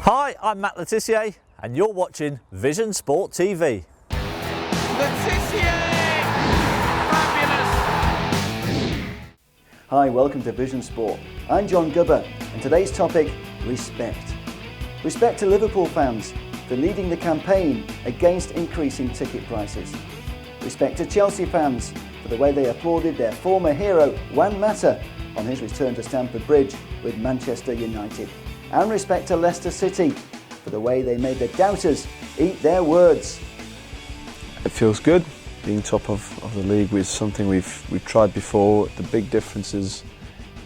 Hi, I'm Matt Letizia and you're watching Vision Sport TV. Hi, welcome to Vision Sport. I'm John Gubba and today's topic, respect. Respect to Liverpool fans for leading the campaign against increasing ticket prices. Respect to Chelsea fans for the way they applauded their former hero Juan Mata on his return to Stamford Bridge with Manchester United. And respect to Leicester City for the way they made the doubters eat their words. It feels good. Being top of the league is something we've tried before. The big difference is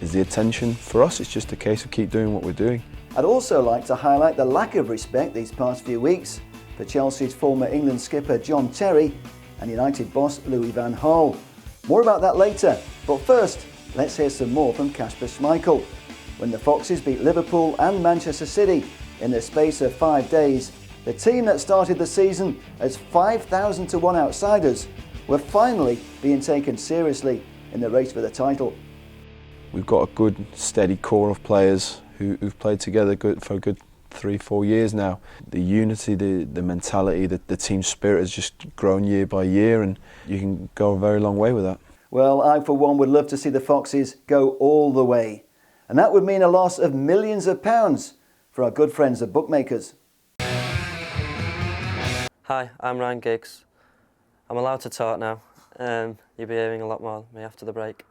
the attention. For us, it's just a case of keep doing what we're doing. I'd also like to highlight the lack of respect these past few weeks for Chelsea's former England skipper John Terry and United boss Louis Van Gaal. More about that later, but first, let's hear some more from Kasper Schmeichel. When the Foxes beat Liverpool and Manchester City in the space of 5 days, the team that started the season as 5,000 to 1 outsiders were finally being taken seriously in the race for the title. We've got a good, steady core of players who've played together for a good 3-4 years now. The unity, the mentality, the team spirit has just grown year by year, and you can go a very long way with that. Well, I for one would love to see the Foxes go all the way. And that would mean a loss of millions of pounds for our good friends at bookmakers. Hi, I'm Ryan Giggs. I'm allowed to talk now. You'll be hearing a lot more of me after the break.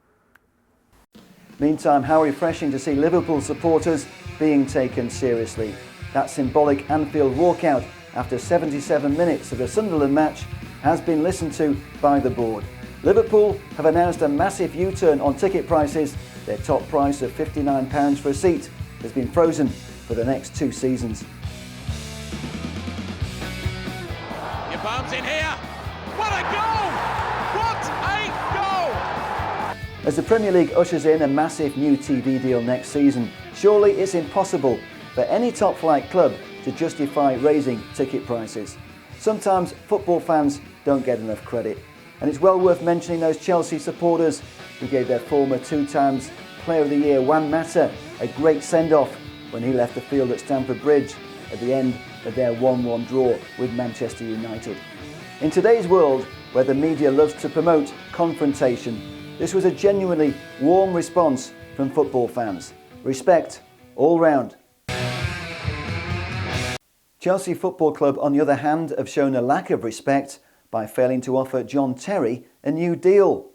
Meantime, how refreshing to see Liverpool supporters being taken seriously. That symbolic Anfield walkout after 77 minutes of the Sunderland match has been listened to by the board. Liverpool have announced a massive U-turn on ticket prices. Their top price of £59 for a seat has been frozen for the next 2 seasons. Your bomb's in here. What a goal! What a goal! As the Premier League ushers in a massive new TV deal next season, surely it's impossible for any top-flight club to justify raising ticket prices. Sometimes football fans don't get enough credit, and it's well worth mentioning those Chelsea supporters who gave their former 2 times Player of the Year Juan Mata a great send-off when he left the field at Stamford Bridge at the end of their 1-1 draw with Manchester United. In today's world, where the media loves to promote confrontation, this was a genuinely warm response from football fans. Respect all round. Chelsea Football Club, on the other hand, have shown a lack of respect by failing to offer John Terry a new deal.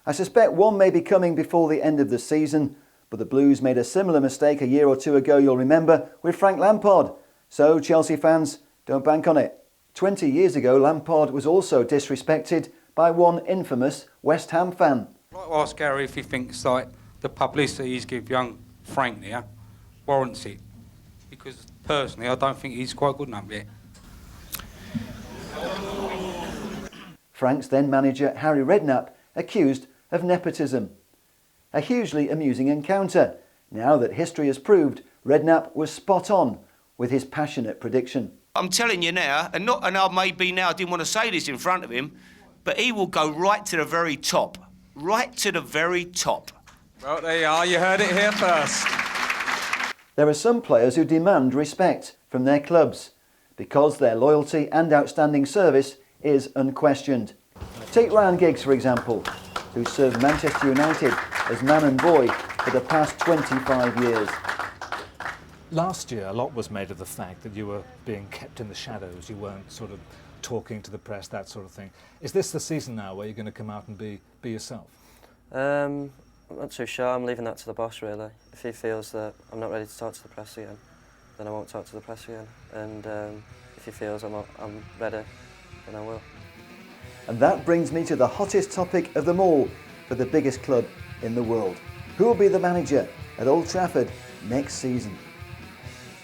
I suspect one may be coming before the end of the season, but the Blues made a similar mistake a year or 2 ago, you'll remember, with Frank Lampard. So, Chelsea fans, don't bank on it. 20 years ago, Lampard was also disrespected by one infamous West Ham fan. I'd like to ask Gary if he thinks like the publicity he's given young Frank there warrants it. Because personally, I don't think he's quite good enough yet. Frank's then manager Harry Redknapp accused of nepotism. A hugely amusing encounter, now that history has proved Redknapp was spot on with his passionate prediction. I'm telling you now, and I maybe now didn't want to say this in front of him, but he will go right to the very top. Right to the very top. Well, there you are. You heard it here first. There are some players who demand respect from their clubs because their loyalty and outstanding service is unquestioned. Take Ryan Giggs, for example, who served Manchester United as man and boy for the past 25 years. Last year, a lot was made of the fact that you were being kept in the shadows. You weren't sort of talking to the press, that sort of thing. Is this the season now where you're going to come out and be yourself? I'm not too sure. I'm leaving that to the boss, really. If he feels that I'm not ready to talk to the press again, then I won't talk to the press again. And if he feels I'm ready, then I will. And that brings me to the hottest topic of them all for the biggest club in the world. Who will be the manager at Old Trafford next season?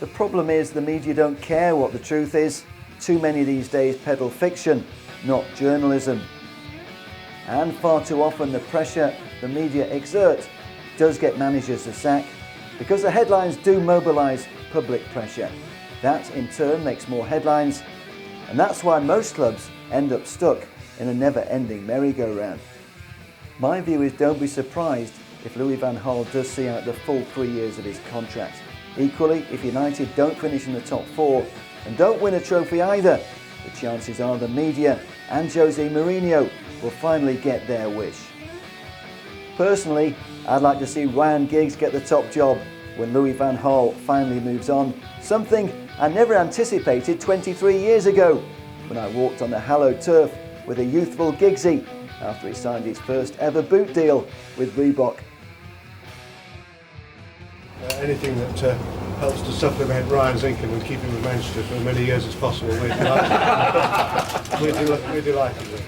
The problem is the media don't care what the truth is. Too many these days peddle fiction, not journalism. And far too often the pressure the media exert does get managers the sack because the headlines do mobilise public pressure. That in turn makes more headlines, and that's why most clubs end up stuck in a never-ending merry-go-round. My view is don't be surprised if Louis Van Gaal does see out the full 3 years of his contract. Equally, if United don't finish in the top 4 and don't win a trophy either, the chances are the media and Jose Mourinho will finally get their wish. Personally, I'd like to see Ryan Giggs get the top job when Louis Van Gaal finally moves on, something I never anticipated 23 years ago when I walked on the hallowed turf with a youthful Giggsy after he signed his first ever boot deal with Reebok. Anything that helps to supplement Ryan's income and keep him with Manchester for as many years as possible, we're delighted with.